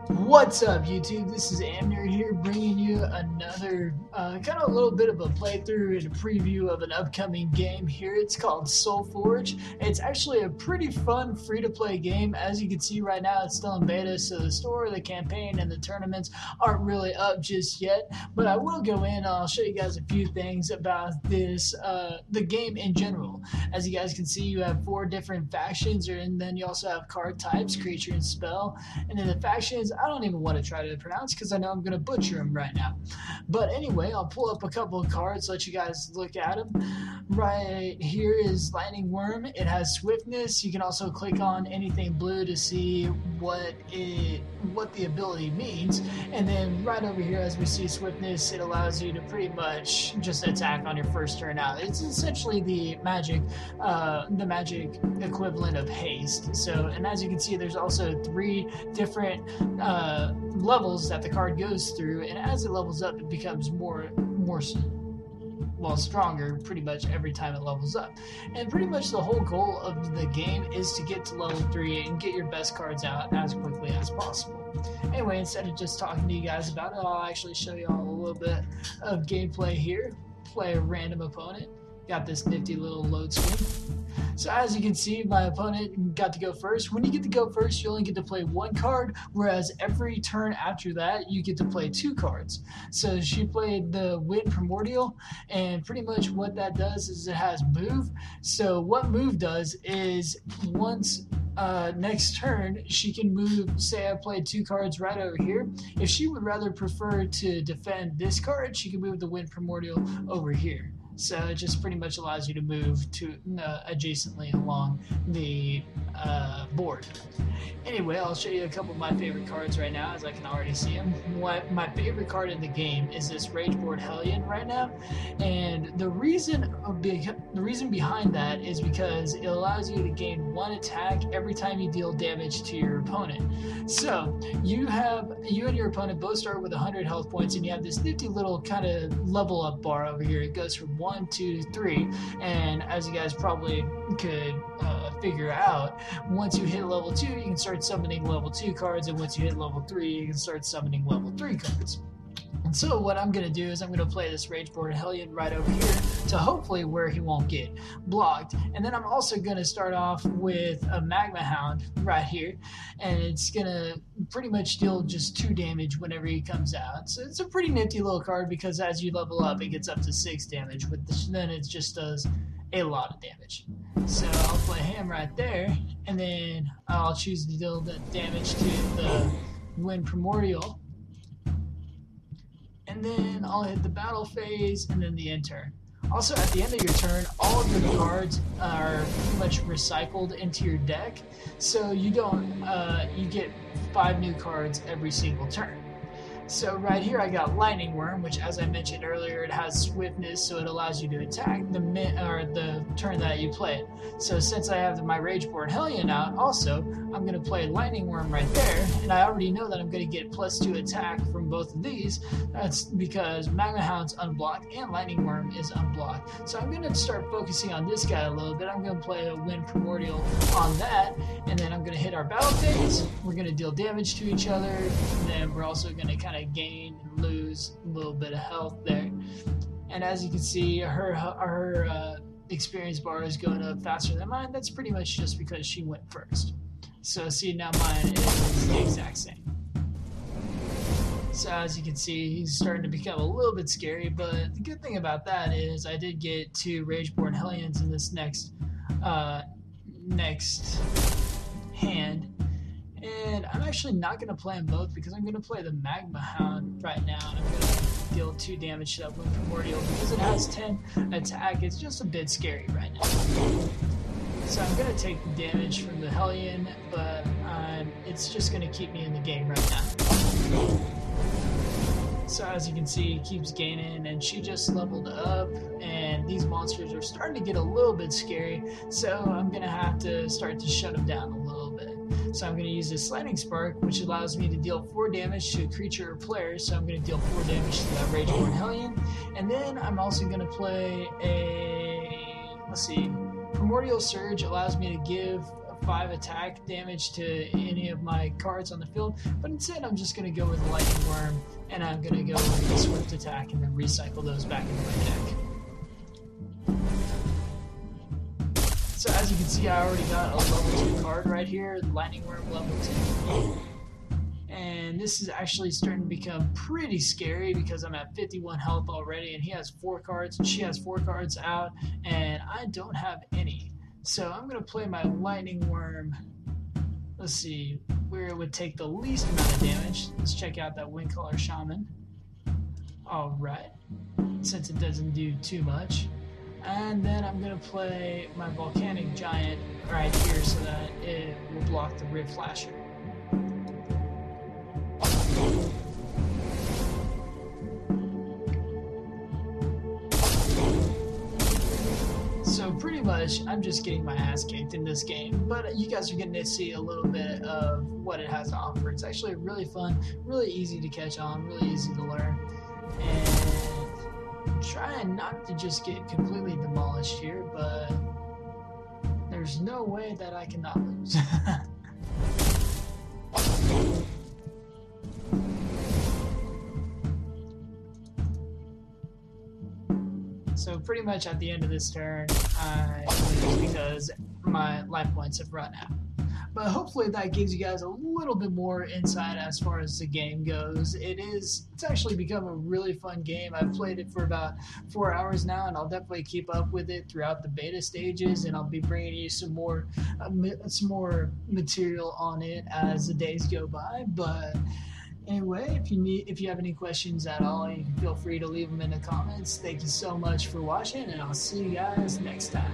What's up, YouTube? This is Amner here, bringing you another kind of a little bit of a playthrough and a preview of an upcoming game here. It's called SolForge. It's actually a pretty fun free-to-play game. As you can see right now, it's still in beta, so the store, the campaign, and the tournaments aren't really up just yet. But I will go in and I'll show you guys a few things about this, the game in general. As you guys can see, you have 4 different factions, and then you also have card types, creature, and spell. And then the factions, I don't even want to try to pronounce because I know I'm going to butcher them right now. But anyway, I'll pull up a couple of cards, let you guys look at them. Right here is Lightning Worm. It has swiftness. You can also click on anything blue to see what the ability means. And then right over here, as we see swiftness, it allows you to pretty much just attack on your first turn out. It's essentially the magic equivalent of haste. So, and as you can see, there's also 3 different levels that the card goes through, and as it levels up, it becomes more stronger pretty much every time it levels up. And pretty much the whole goal of the game is to get to level 3 and get your best cards out as quickly as possible. Anyway, instead of just talking to you guys about it, I'll actually show you all a little bit of gameplay here. Play a random opponent. Got this nifty little load screen. So as you can see, my opponent got to go first. When you get to go first, you only get to play 1 card, whereas every turn after that, you get to play 2 cards. So she played the Wind Primordial, and pretty much what that does is it has move. So what move does is once next turn, she can move, say I played 2 cards right over here. If she would rather prefer to defend this card, she can move the Wind Primordial over here. So it just pretty much allows you to move to adjacently along the board. Anyway, I'll show you a couple of my favorite cards right now, as I can already see them. My favorite card in the game is this Rageboard Hellion right now, and the reason behind that is because it allows you to gain 1 attack every time you deal damage to your opponent. So you and your opponent both start with 100 health points, and you have this nifty little kind of level up bar over here. It goes from 1, 2, 3, and as you guys probably could figure out, once you hit level 2, you can start summoning level 2 cards, and once you hit level 3, you can start summoning level 3 cards. And so what I'm going to do is I'm going to play this Rageboard Hellion right over here to hopefully where he won't get blocked. And then I'm also going to start off with a Magma Hound right here, and it's going to pretty much deal just 2 damage whenever he comes out. So it's a pretty nifty little card because as you level up, it gets up to 6 damage, but then it just does a lot of damage. So I'll play him right there, and then I'll choose to deal the damage to the Wind Primordial. And then I'll hit the battle phase and then the end turn. Also, at the end of your turn, all of your cards are pretty much recycled into your deck, so you get 5 new cards every single turn. So right here I got Lightning Worm, which, as I mentioned earlier, it has swiftness, so it allows you to attack the turn that you play. So since I have my Rageboard Hellion out, also I'm going to play Lightning Worm right there, and I already know that I'm going to get +2 attack from both of these. That's because Magma Hound's unblocked and Lightning Worm is unblocked. So I'm going to start focusing on this guy a little bit. I'm going to play a Wind Primordial on that, and then I'm going to hit our battle phase. We're going to deal damage to each other, and then we're also going to kind of gain and lose a little bit of health there. And as you can see, her experience bar is going up faster than mine. That's pretty much just because she went first. So see, now mine is the exact same. So as you can see, he's starting to become a little bit scary, but the good thing about that is I did get 2 Rageboard Hellions in this next hand. And I'm actually not going to play them both because I'm going to play the Magma Hound right now, and I'm going to deal 2 damage to that Wind Primordial because it has 10 attack. It's just a bit scary right now. So I'm going to take the damage from the Hellion, but it's just going to keep me in the game right now. So as you can see, he keeps gaining, and she just leveled up, and these monsters are starting to get a little bit scary, so I'm going to have to start to shut them down a little bit. So I'm going to use this Lightning Spark, which allows me to deal 4 damage to a creature or player, so I'm going to deal 4 damage to that Rageboard Hellion. And then I'm also going to play a, Primordial Surge allows me to give about 5 attack damage to any of my cards on the field, but instead I'm just going to go with Lightning Worm, and I'm going to go with Swift Attack and then recycle those back into my deck. So as you can see, I already got a level 2 card right here, Lightning Worm level 2. And this is actually starting to become pretty scary because I'm at 51 health already, and he has 4 cards, and she has 4 cards out, and I don't have any. So I'm going to play my Lightning Worm. Let's see where it would take the least amount of damage. Let's check out that Windcaller Shaman. Alright, since it doesn't do too much. And then I'm going to play my Volcanic Giant right here so that it will block the Rib Flasher. So pretty much, I'm just getting my ass kicked in this game, but you guys are getting to see a little bit of what it has to offer. It's actually really fun, really easy to catch on, really easy to learn, and trying not to just get completely demolished here, but there's no way that I cannot lose. So pretty much at the end of this turn, I lose because my life points have run out. But hopefully that gives you guys a little bit more insight as far as the game goes. It's actually become a really fun game. I've played it for about 4 hours now, and I'll definitely keep up with it throughout the beta stages, and I'll be bringing you some more material on it as the days go by. But anyway, if you have any questions at all, you can feel free to leave them in the comments. Thank you so much for watching, and I'll see you guys next time.